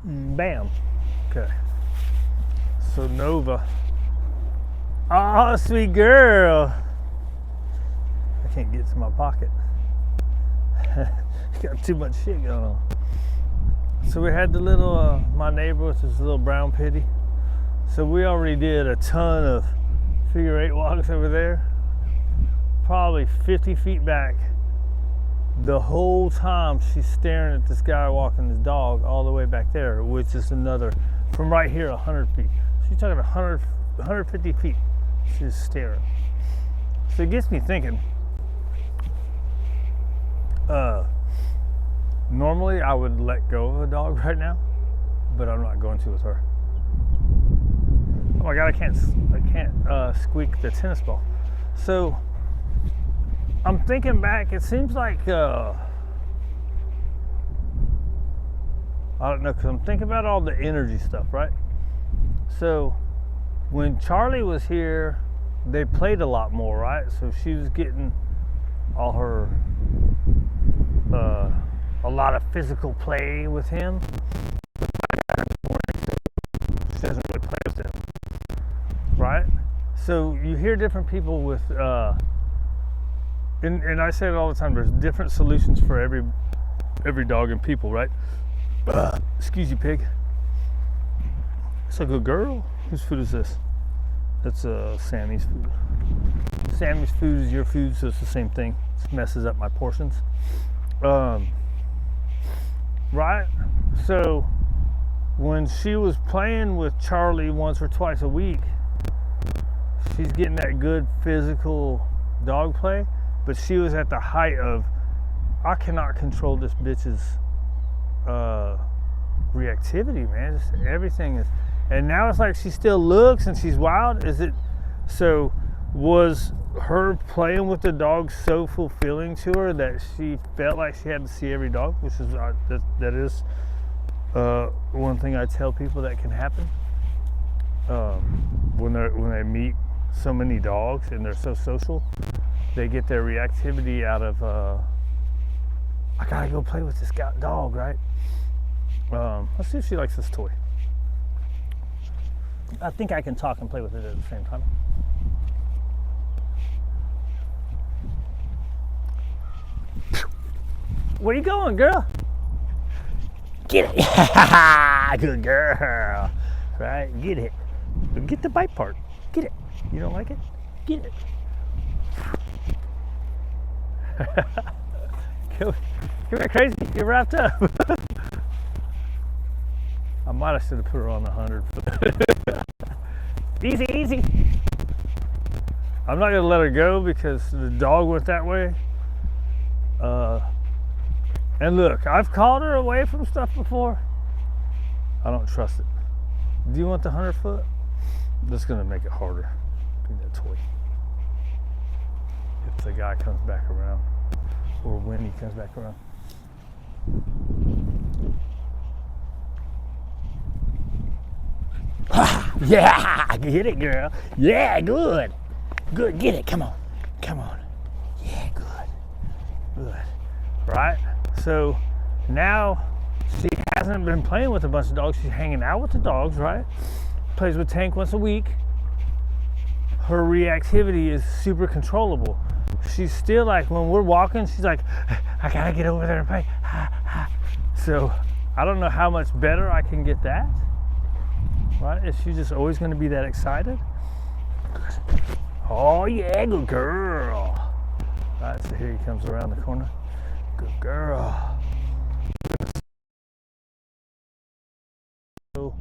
Bam. Okay. So Nova. Oh, sweet girl. I can't get to my pocket. Got too much shit going on. So we had the little, my neighbor with his little brown pitty. So we already did a ton of figure eight walks over there. Probably 50 feet back. The whole time she's staring at this guy walking his dog all the way back there, which is another, from right here, 100 feet. She's talking 150 feet. She's staring. So it gets me thinking, normally I would let go of a dog right now, but I'm not going to with her. Oh my God, I can't squeak the tennis ball. So I'm thinking back, it seems like, I don't know, because I'm thinking about all the energy stuff, right? So when Charlie was here, they played a lot more, right? So she was getting all her, a lot of physical play with him. She doesn't really play with him, right? So you hear different people with, and I say it all the time, there's different solutions for every dog and people, right? Excuse you, pig. It's a good girl. Whose food is this? That's Sammy's food. Sammy's food is your food, so it's the same thing. It messes up my portions. Right? So when she was playing with Charlie once or twice a week, she's getting that good physical dog play, but she was at the height of, I cannot control this bitch's reactivity, man. Just everything is, and now it's like she still looks and she's wild. Is it so? Was her playing with the dog so fulfilling to her that she felt like she had to see every dog, which is that is one thing I tell people that can happen when they meet so many dogs and they're so social, they get their reactivity out of I gotta go play with this dog, right? Let's see if she likes this toy. I think I can talk and play with it at the same time. Where you going, girl? Get it. Good girl. Right? Get it. Get the bite part. Get it. You don't like it? Get it. Come here, crazy. You're wrapped up. I might have should have put her on the 100. Easy, easy. I'm not going to let her go because the dog went that way. And look, I've called her away from stuff before. I don't trust it. Do you want the 100 foot? That's going to make it harder. Give me that toy. If the guy comes back around, or when he comes back around. Yeah, get it, girl. Yeah, good. Good, get it. Come on. Come on. Yeah, good. Good. Right? So now she hasn't been playing with a bunch of dogs. She's hanging out with the dogs, right? Plays with Tank once a week. Her reactivity is super controllable. She's still like, when we're walking, she's like, I gotta get over there and play. So I don't know how much better I can get that. Right? Is she just always going to be that excited? Oh yeah, good girl. Right, so here he comes around the corner. Good girl. So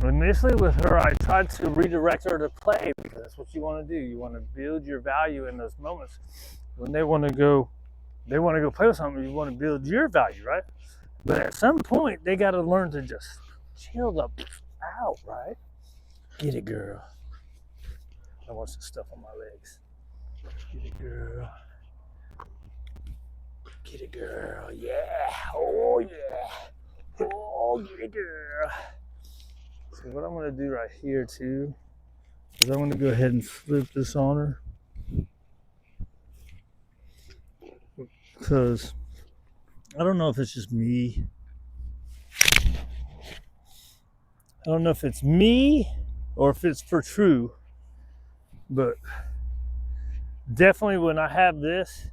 initially with her, I tried to redirect her to play because that's what you want to do. You want to build your value in those moments. When they want to go play with something, you want to build your value, right? But at some point, they got to learn to just chill the out, right? Get it, girl. I want some stuff on my legs. Get it, girl. Get it, girl. Yeah. Oh, yeah. Oh, get it, girl. So what I'm going to do right here, too, is I'm going to go ahead and flip this on her. Because I don't know if it's just me, don't know if it's me or if it's for true, but definitely when I have this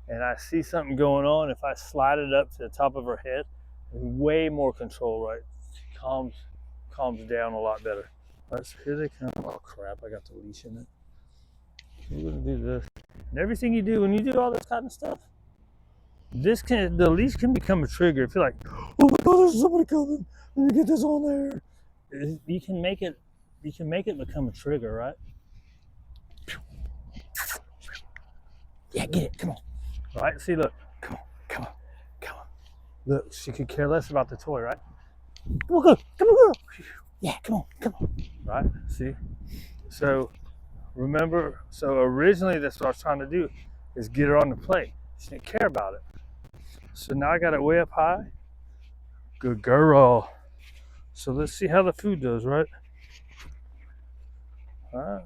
and I see something going on, if I slide it up to the top of her head, way more control, right? She calms down a lot better. All right, so here they come. Oh crap, I got the leash in it. So we're gonna do this. And everything you do, when you do all this kind of stuff, the leash can become a trigger. If you're like, oh my god, there's somebody coming, let me get this on there. You can make it become a trigger, right? Yeah, get it, come on. All right, see, look, come on. Look, she could care less about the toy, right? Come on, girl. Yeah, come on. Right, see? So remember, so originally that's what I was trying to do, is get her on the play. She didn't care about it. So now I got it way up high. Good girl. So let's see how the food does, right? All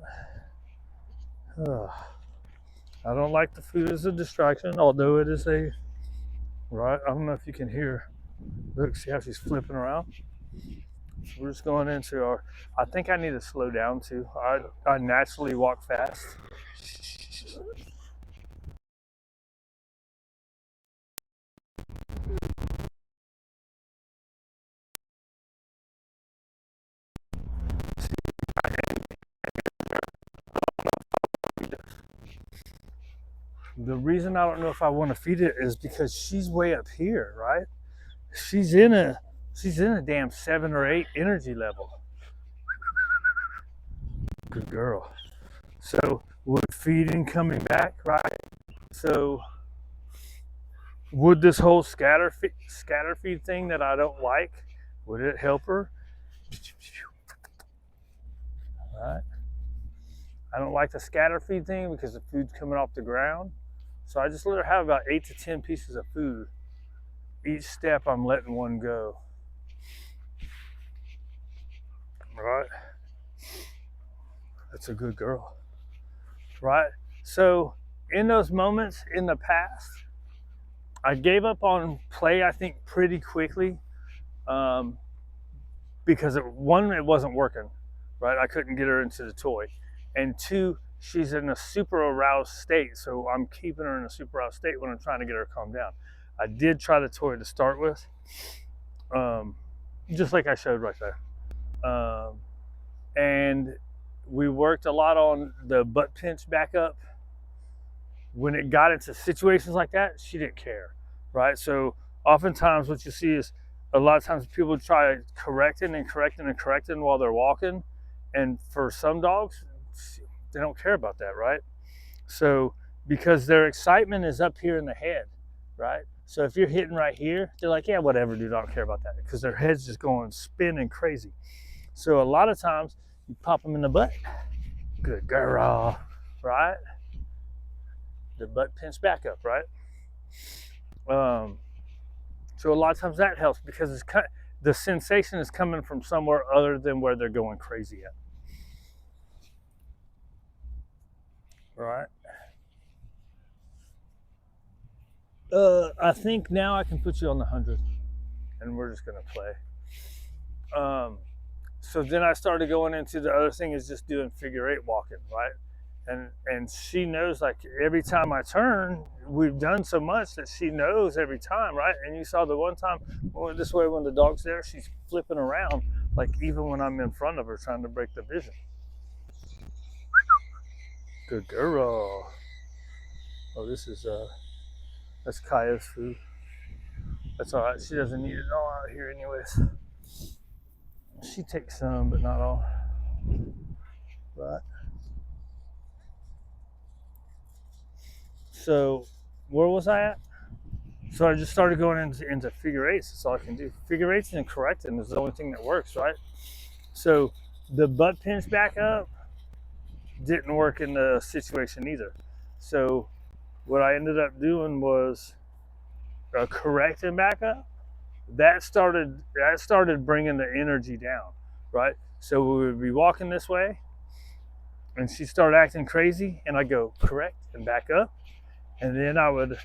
right. I don't like the food as a distraction, although it is a, right? I don't know if you can hear. Look, see how she's flipping around? So we're just going into our, I think I need to slow down too. I naturally walk fast. The reason I don't know if I want to feed it is because she's way up here, right? She's in a damn 7 or 8 energy level. Good girl. So would feeding coming back, right? So would this whole scatter feed thing that I don't like, would it help her? Right. I don't like the scatter feed thing because the food's coming off the ground. So I just let her have about 8 to 10 pieces of food. Each step I'm letting one go. Right? That's a good girl. Right? So in those moments in the past, I gave up on play, I think, pretty quickly, because it wasn't working, right? I couldn't get her into the toy. And 2, she's in a super aroused state, so I'm keeping her in a super aroused state when I'm trying to get her to calm down. I did try the toy to start with, just like I showed right there. And we worked a lot on the butt pinch back up. When it got into situations like that, she didn't care, right? So oftentimes what you see is a lot of times people try correcting while they're walking. And for some dogs, they don't care about that, right? So because their excitement is up here in the head, right? So if you're hitting right here, they're like, yeah, whatever, dude, I don't care about that, because their head's just going spinning crazy. So a lot of times you pop them in the butt. Good girl, right? The butt pinch back up, right? So a lot of times that helps because the sensation is coming from somewhere other than where they're going crazy at. Right? I think now I can put you on the 100 and we're just gonna play. So then I started going into the other thing is just doing figure 8 walking, right? And she knows, like, every time I turn, we've done so much that she knows every time, right? And you saw the one time going this way when the dog's there, she's flipping around, like even when I'm in front of her trying to break the vision. Good girl. Oh, this is that's Kaya's food. That's all right. She doesn't need it all out here anyways. She takes some, but not all. Right. So where was I at? So I just started going into figure 8s. That's all I can do. Figure 8s and correcting is the only thing that works, right? So the butt pinch back up didn't work in the situation either. So what I ended up doing was correcting back up. That started bringing the energy down, right? So we would be walking this way, and she started acting crazy, and I go correct and back up, and then I would.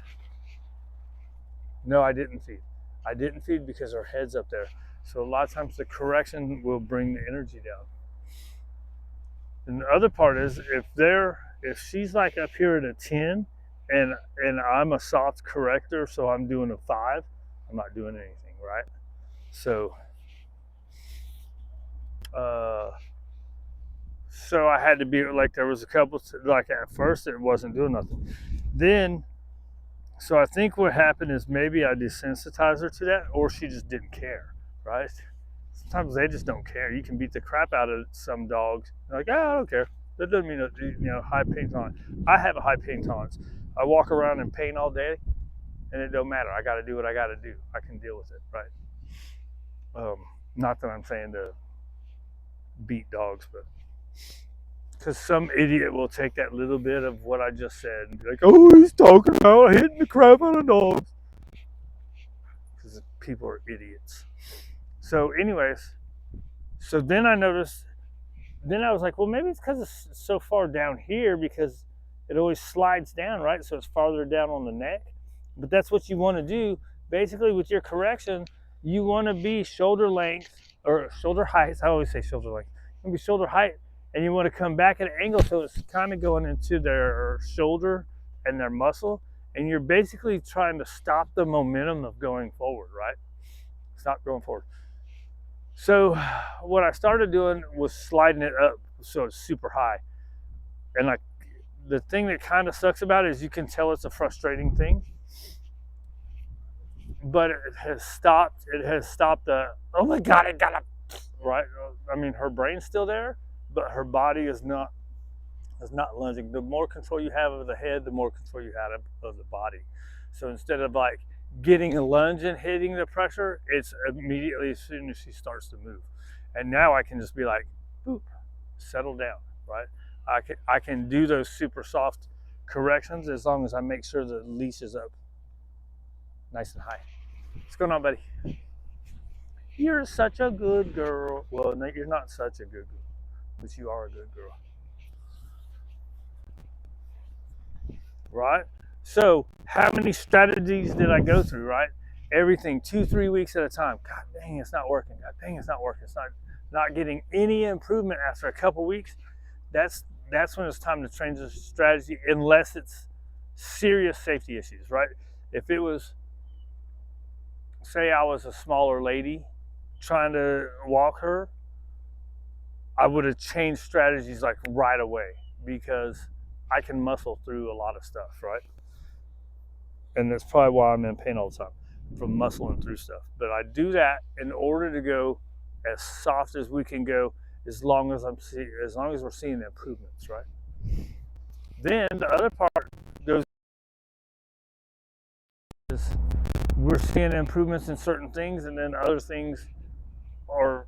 No, I didn't feed. I didn't feed because her head's up there. So a lot of times the correction will bring the energy down. And the other part is if she's like up here at a 10 and I'm a soft corrector, so I'm doing a 5, I'm not doing anything, right? So uh so I had to be like, there was a couple, like at first it wasn't doing nothing. Then so I think what happened is maybe I desensitized her to that, or she just didn't care, right? Sometimes they just don't care. You can beat the crap out of some dogs. They're like, I don't care. That doesn't mean that, high pain tolerance. I have a high pain tolerance. I walk around in pain all day, and it don't matter. I got to do what I got to do. I can deal with it, right? Not that I'm saying to beat dogs, but because some idiot will take that little bit of what I just said and be like, oh, he's talking about hitting the crap out of dogs. Because people are idiots. So, anyways, so then I noticed, then I was like, well, maybe it's because it's so far down here because it always slides down, right? So it's farther down on the neck. But that's what you want to do. Basically, with your correction, you want to be shoulder length or shoulder height. I always say shoulder length. You want to be shoulder height, and you want to come back at an angle so it's kind of going into their shoulder and their muscle. And you're basically trying to stop the momentum of going forward, right? Stop going forward. So what I started doing was sliding it up so it's super high. And like the thing that kind of sucks about it is you can tell it's a frustrating thing. But it has stopped the, oh my God, it got to, right? I mean, her brain's still there, but her body is not lunging. The more control you have of the head, the more control you have of the body. So instead of like getting a lunge and hitting the pressure, it's immediately as soon as she starts to move. And now I can just be like, boop, settle down, right? I can do those super soft corrections as long as I make sure the leash is up nice and high. What's going on, buddy? You're such a good girl. Well, no, you're not such a good girl, but you are a good girl. Right? So, how many strategies did I go through, right? Everything 2-3 weeks at a time. God dang, it's not working. God dang, it's not working. It's not getting any improvement after a couple weeks. That's when it's time to change the strategy, unless it's serious safety issues, right? If it was, say I was a smaller lady trying to walk her, I would have changed strategies like right away because I can muscle through a lot of stuff, right? And that's probably why I'm in pain all the time, from muscling through stuff. But I do that in order to go as soft as we can go, as long as we're seeing the improvements, right? Then the other part goes is we're seeing improvements in certain things, and then other things are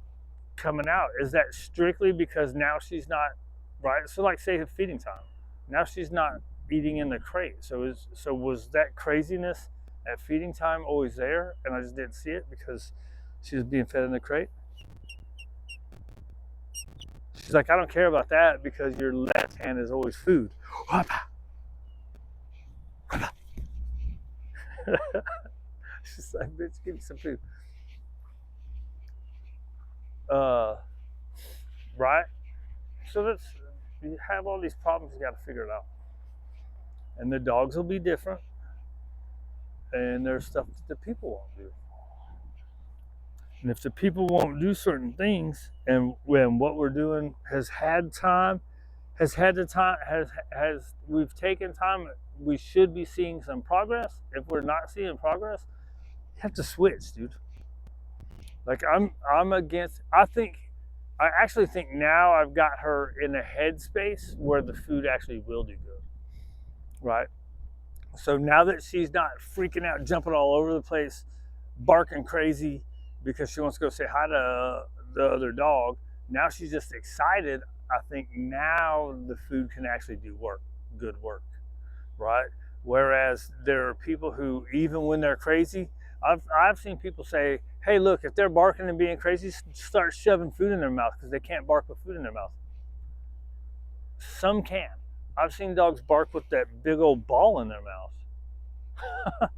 coming out. Is that strictly because now she's not, right? So like say feeding time, now she's not eating in the crate. So was that craziness at feeding time always there, and I just didn't see it because she was being fed in the crate? She's like, I don't care about that because your left hand is always food. She's like, bitch, give me some food. Right? So you have all these problems, you got to figure it out. And the dogs will be different, and there's stuff that the people won't do. And if the people won't do certain things, and when what we're doing has we've taken time, we should be seeing some progress. If we're not seeing progress, you have to switch, dude. Like I'm against. I actually think now I've got her in a headspace where the food actually will do good, right? So now that she's not freaking out, jumping all over the place, barking crazy because she wants to go say hi to the other dog, now she's just excited. I think now the food can actually do good work, right? Whereas there are people who, even when they're crazy, I've seen people say, hey, look, if they're barking and being crazy, start shoving food in their mouth because they can't bark with food in their mouth. Some can. I've seen dogs bark with that big old ball in their mouth.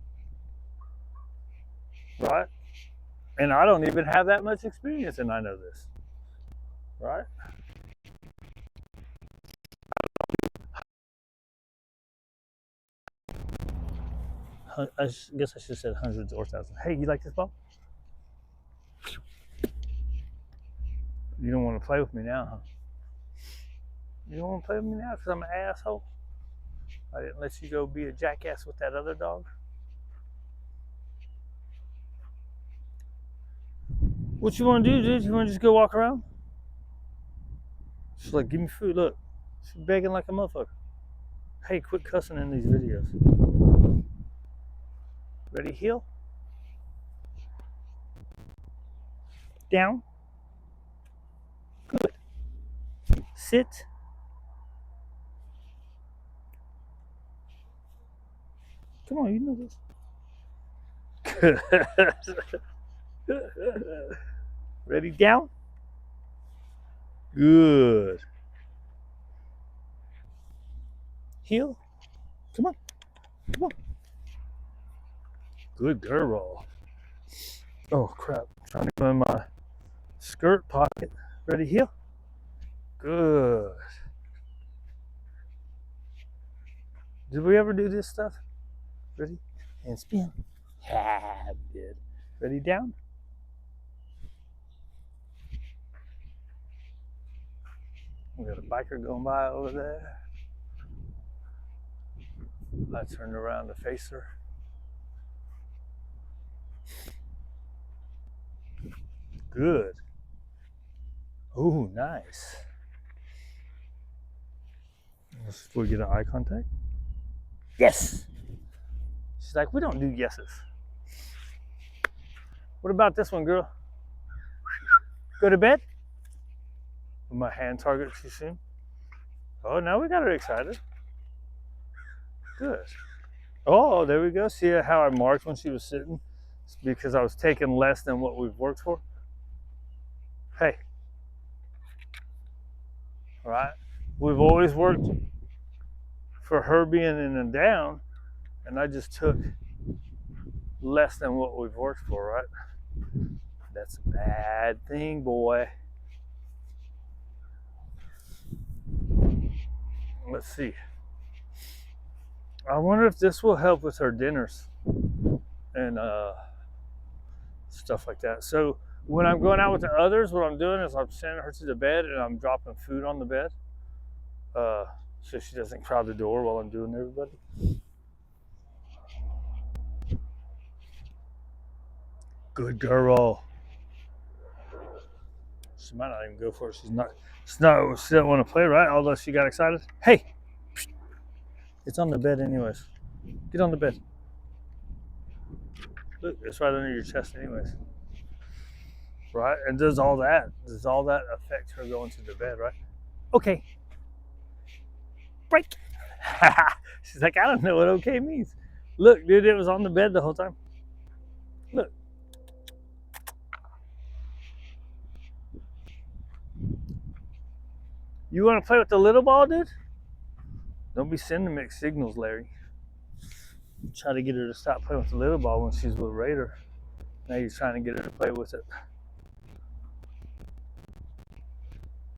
Right? And I don't even have that much experience, and I know this, right? I guess I should have said hundreds or thousands. Hey, you like this ball? You don't want to play with me now, huh? You don't want to play with me now because I'm an asshole? I didn't let you go be a jackass with that other dog? What you want to do, dude? You want to just go walk around? She's like, give me food. Look, she's begging like a motherfucker. Hey, quit cussing in these videos. Ready, heel? Down. Good. Sit. Come on, you know this. Ready, down. Good. Heel. Come on. Come on. Good girl. Oh, crap. I'm trying to go in my skirt pocket. Ready, heel. Good. Did we ever do this stuff? Ready? And spin. Yeah, we did. Ready, down. We got a biker going by over there. I turned around to face her. Good. Oh, nice. Let's we get an eye contact. Yes. She's like, we don't do yeses. What about this one, girl? Go to bed? Will my hand target too soon? Oh, now we got her excited. Good. Oh, there we go. See how I marked when she was sitting? It's because I was taking less than what we've worked for. Hey. All right. We've always worked for her being in and down, and I just took less than what we've worked for, right? That's a bad thing, boy. Let's see. I wonder if this will help with her dinners and stuff like that. So when I'm going out with the others, what I'm doing is I'm sending her to the bed and I'm dropping food on the bed, so she doesn't crowd the door while I'm doing everybody. Good girl. She might not even go for it. She doesn't want to play, right? Although she got excited. Hey, it's on the bed anyways. Get on the bed. Look, it's right under your chest anyways. Right? And does all that affect her going to the bed, right? Okay. Break. She's like, I don't know what okay means. Look, dude, it was on the bed the whole time. Look. You want to play with the little ball, dude? Don't be sending mixed signals, Larry. Try to get her to stop playing with the little ball when she's with Raider. Now you're trying to get her to play with it.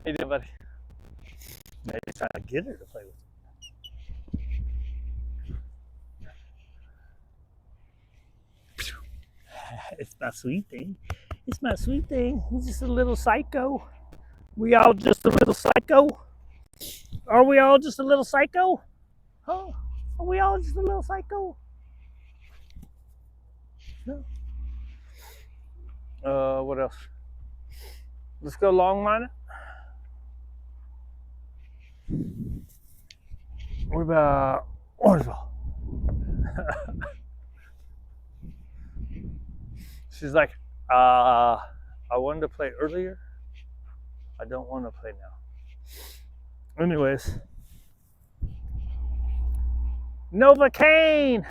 How you doing, buddy? Now you're trying to get her to play with it. It's my sweet thing. It's my sweet thing. He's just a little psycho. We all just a little psycho? Are we all just a little psycho? Huh? Are we all just a little psycho? No. What else? Let's go long miner. What about Orangeville? She's like, I wanted to play earlier. I don't want to play now. Anyways. Novocaine!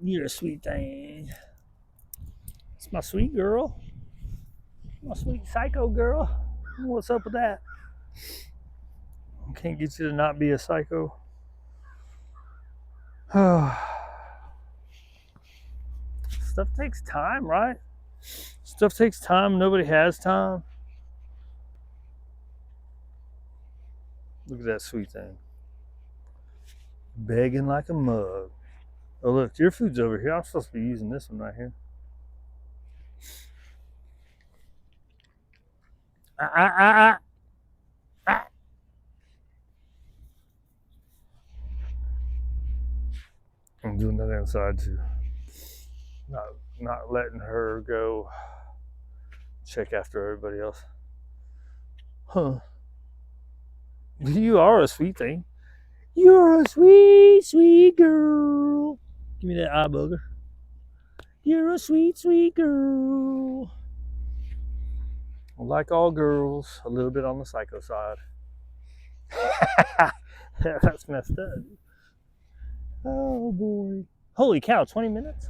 You're a sweet thing. It's my sweet girl. My sweet psycho girl. What's up with that? Can't get you to not be a psycho. stuff takes time, right? Stuff takes time. Nobody has time. Look at that sweet thing. Begging like a mug. Oh, look, your food's over here. I'm supposed to be using this one right here. I'm doing that inside too. Not letting her go check after everybody else. Huh. You are a sweet thing. You're a sweet, sweet girl. Give me that eye booger. You're a sweet, sweet girl. Like all girls, a little bit on the psycho side. That's messed up. Oh boy. Holy cow, 20 minutes?